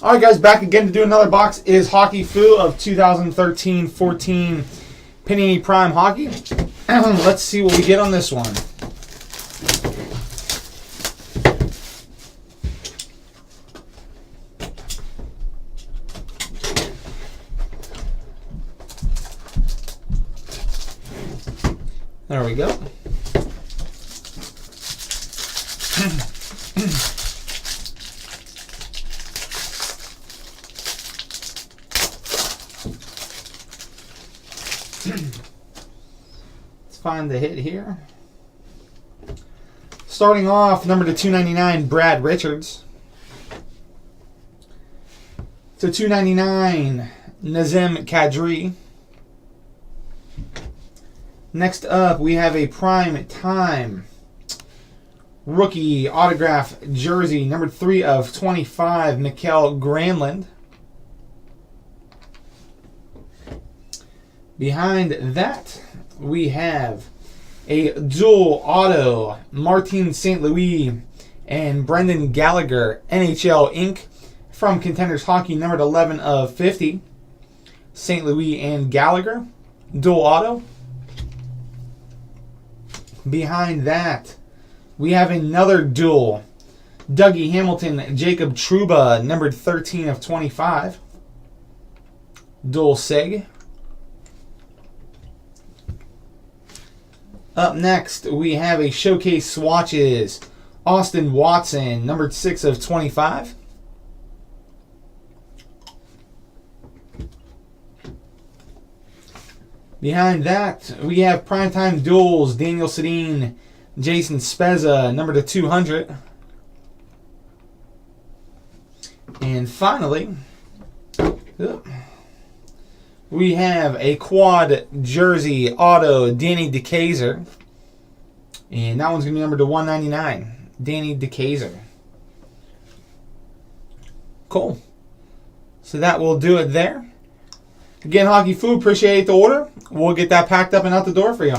All right, guys, back again to do another box is Hockeyfoo of 2013-14 Panini Prime Hockey. Let's see what we get on this one. There we go. Let's find the hit here. Starting off, number to 299, Brad Richards. To 299, Nazem Kadri. Next up, we have a prime time rookie autograph jersey, number 3 of 25, Mikael Granlund. Behind that, we have a dual auto, Martin St. Louis and Brendan Gallagher, NHL Inc. from Contenders Hockey, numbered 11 of 50, St. Louis and Gallagher, dual auto. Behind that, we have another dual, Dougie Hamilton, Jacob Trouba, numbered 13 of 25, dual sig. Up next, we have a showcase swatches, Austin Watson, numbered 6 of 25. Behind that, we have primetime duels, Daniel Sedin, Jason Spezza, number to 200. And finally, we have a quad jersey auto, Danny DeKeyser. And that one's going to be numbered to 199, Danny DeKeyser. Cool. So that will do it there. Again, Hockeyfoo, appreciate the order. We'll get that packed up and out the door for you.